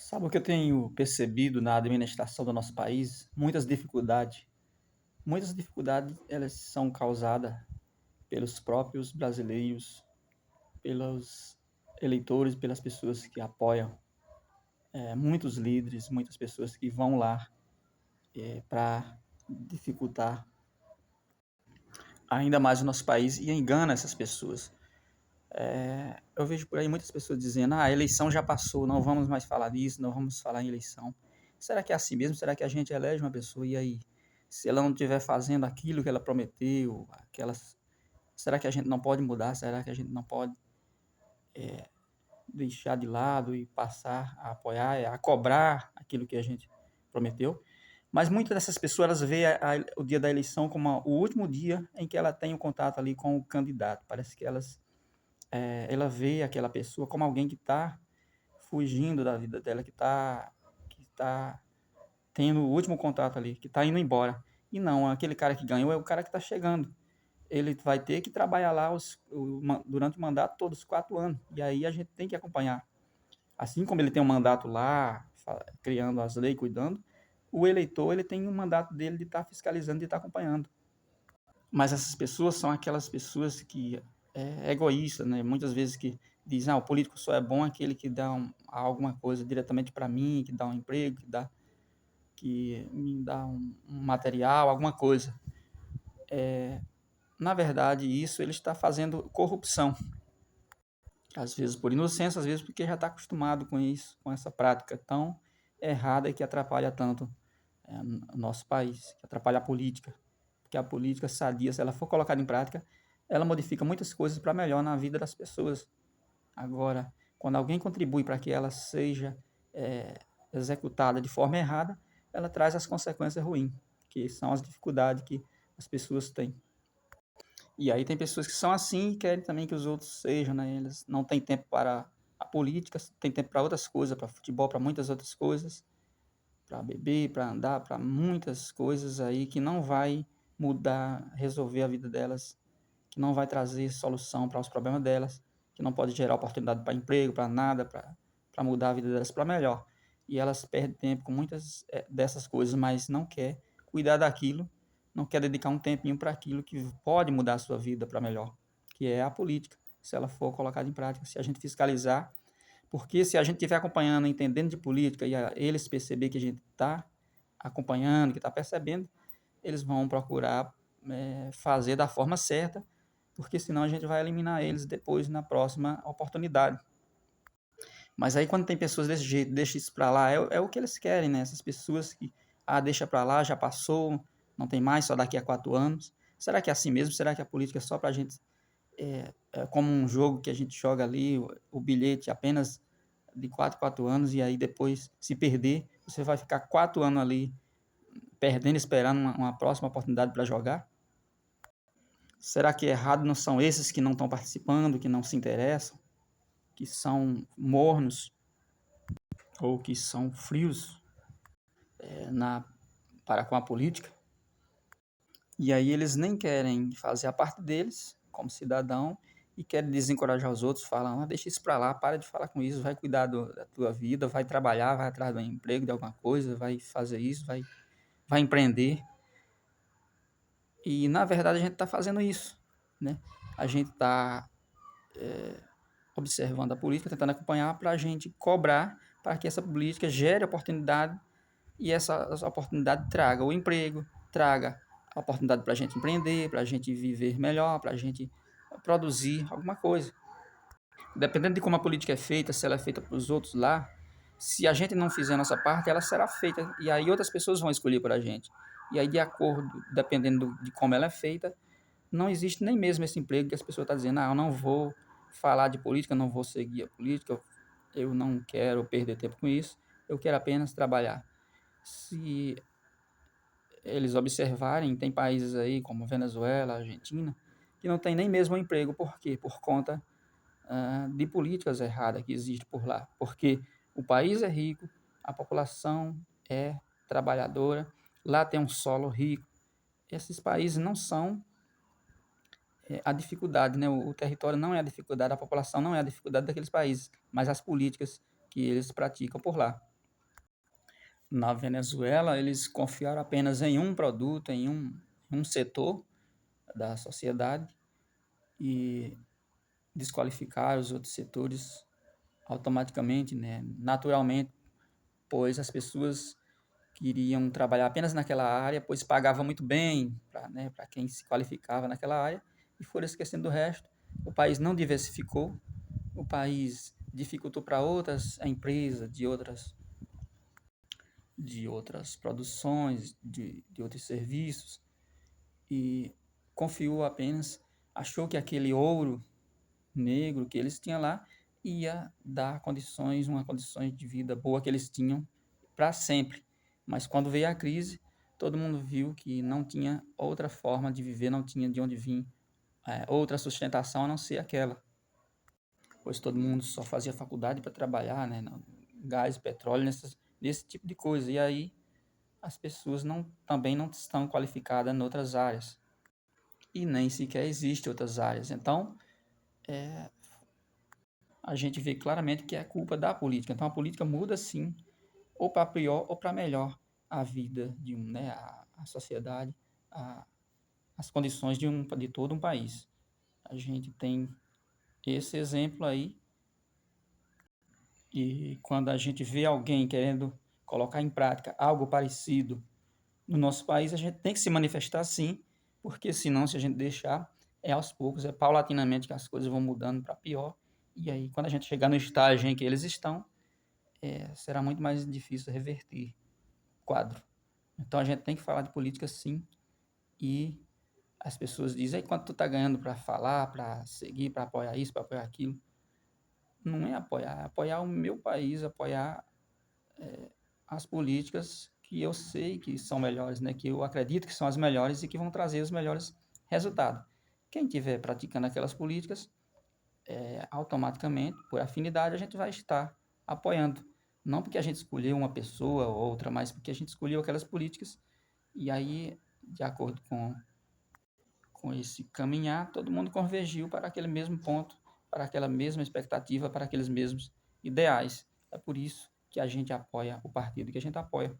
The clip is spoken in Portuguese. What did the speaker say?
Sabe o que eu tenho percebido na administração do nosso país? Muitas dificuldades. Muitas dificuldades elas são causadas pelos próprios brasileiros, pelos eleitores, pelas pessoas que apoiam, muitos líderes, muitas pessoas que vão lá para dificultar ainda mais o nosso país e engana essas pessoas. Eu vejo por aí muitas pessoas dizendo: a eleição já passou, não vamos mais falar disso, não vamos falar em eleição. Será que é assim mesmo? Será que a gente elege uma pessoa e aí, se ela não estiver fazendo aquilo que ela prometeu, será que a gente não pode mudar? Será que a gente não pode deixar de lado e passar a apoiar, a cobrar aquilo que a gente prometeu? Mas muitas dessas pessoas elas veem o dia da eleição como o último dia em que ela tem um contato ali com o candidato. Parece que ela vê aquela pessoa como alguém que está fugindo da vida dela, que tá tendo o último contato ali, que está indo embora. E não, aquele cara que ganhou é o cara que está chegando. Ele vai ter que trabalhar lá durante o mandato todos os 4 anos. E aí a gente tem que acompanhar. Assim como ele tem um mandato lá, criando as leis, cuidando, o eleitor ele tem um mandato dele de estar fiscalizando, de estar acompanhando. Mas essas pessoas são aquelas pessoas que egoístas, né? Muitas vezes que dizem, o político só é bom aquele que dá alguma coisa diretamente para mim, que dá um emprego, que me dá um material, alguma coisa. Na verdade, isso ele está fazendo corrupção. Às vezes por inocência, às vezes porque já está acostumado com isso, com essa prática tão errada e que atrapalha tanto o nosso país, que atrapalha a política. Porque a política sadia, se ela for colocada em prática, ela modifica muitas coisas para melhor na vida das pessoas. Agora, quando alguém contribui para que ela seja executada de forma errada, ela traz as consequências ruins, que são as dificuldades que as pessoas têm. E aí tem pessoas que são assim e querem também que os outros sejam, né? Eles não têm tempo para a política, têm tempo para outras coisas, para futebol, para muitas outras coisas, para beber, para andar, para muitas coisas aí que não vai mudar, resolver a vida delas, que não vai trazer solução para os problemas delas, que não pode gerar oportunidade para emprego, para nada, para mudar a vida delas para melhor. E elas perdem tempo com muitas dessas coisas, mas não quer cuidar daquilo, não quer dedicar um tempinho para aquilo que pode mudar a sua vida para melhor, que é a política, se ela for colocada em prática, se a gente fiscalizar, porque se a gente estiver acompanhando, entendendo de política e eles perceber que a gente está acompanhando, que está percebendo, eles vão procurar fazer da forma certa, porque senão a gente vai eliminar eles depois na próxima oportunidade. Mas aí quando tem pessoas desse jeito, deixa isso para lá, é o que eles querem, né? Essas pessoas que, deixa para lá, já passou, não tem mais, só daqui a 4 anos. Será que é assim mesmo? Será que a política é só para a gente, é como um jogo que a gente joga ali, o bilhete apenas de 4 anos, e aí depois, se perder, você vai ficar 4 anos ali perdendo, esperando uma próxima oportunidade para jogar? Será que errado não são esses que não estão participando, que não se interessam, que são mornos ou que são frios para com a política? E aí eles nem querem fazer a parte deles como cidadão e querem desencorajar os outros, falam, deixa isso para lá, para de falar com isso, vai cuidar da tua vida, vai trabalhar, vai atrás do emprego, de alguma coisa, vai fazer isso, vai empreender. E na verdade a gente está fazendo isso, né? A gente está observando a política, tentando acompanhar para a gente cobrar para que essa política gere oportunidade e essa oportunidade traga o emprego, traga a oportunidade para a gente empreender, para a gente viver melhor, para a gente produzir alguma coisa. Dependendo de como a política é feita, se ela é feita para os outros lá, se a gente não fizer a nossa parte, ela será feita e aí outras pessoas vão escolher por a gente. E aí, de acordo, dependendo de como ela é feita, não existe nem mesmo esse emprego que as pessoas estão dizendo, eu não vou falar de política, não vou seguir a política, eu não quero perder tempo com isso, eu quero apenas trabalhar. Se eles observarem, tem países aí como Venezuela, Argentina, que não tem nem mesmo um emprego. Por quê? Por conta de políticas erradas que existem por lá. Porque o país é rico, a população é trabalhadora, lá tem um solo rico. Esses países não são a dificuldade, né? O território não é a dificuldade, a população não é a dificuldade daqueles países, mas as políticas que eles praticam por lá. Na Venezuela, eles confiaram apenas em um produto, em um setor da sociedade e desqualificaram os outros setores automaticamente, né, naturalmente, pois as pessoas queriam trabalhar apenas naquela área, pois pagava muito bem para, né, para quem se qualificava naquela área e foram esquecendo do resto. O país não diversificou, o país dificultou para outras empresas de outras produções, de outros serviços e confiou apenas, achou que aquele ouro negro que eles tinham lá ia dar condições, uma condições de vida boa que eles tinham para sempre. Mas quando veio a crise, todo mundo viu que não tinha outra forma de viver, não tinha de onde vir outra sustentação a não ser aquela. Pois todo mundo só fazia faculdade para trabalhar, né, no gás, petróleo, nesse tipo de coisa. E aí as pessoas também não estão qualificadas em outras áreas. E nem sequer existem outras áreas. Então, a gente vê claramente que é culpa da política. Então, a política muda, sim, ou para pior ou para melhor a vida né, a sociedade, a, as condições de todo um país. A gente tem esse exemplo aí e quando a gente vê alguém querendo colocar em prática algo parecido no nosso país, a gente tem que se manifestar sim, porque senão, se a gente deixar, é aos poucos, é paulatinamente que as coisas vão mudando para pior. E aí, quando a gente chegar no estágio em que eles estão, será muito mais difícil reverter o quadro. Então, a gente tem que falar de política sim, e as pessoas dizem, aí quanto tu tá ganhando para falar, para seguir, para apoiar isso, para apoiar aquilo? Não é apoiar, é apoiar o meu país, apoiar as políticas que eu sei que são melhores, né? Que eu acredito que são as melhores e que vão trazer os melhores resultados. Quem estiver praticando aquelas políticas, automaticamente, por afinidade, a gente vai estar apoiando. Não porque a gente escolheu uma pessoa ou outra, mas porque a gente escolheu aquelas políticas e aí, de acordo com esse caminhar, todo mundo convergiu para aquele mesmo ponto, para aquela mesma expectativa, para aqueles mesmos ideais. É por isso que a gente apoia o partido que a gente apoia.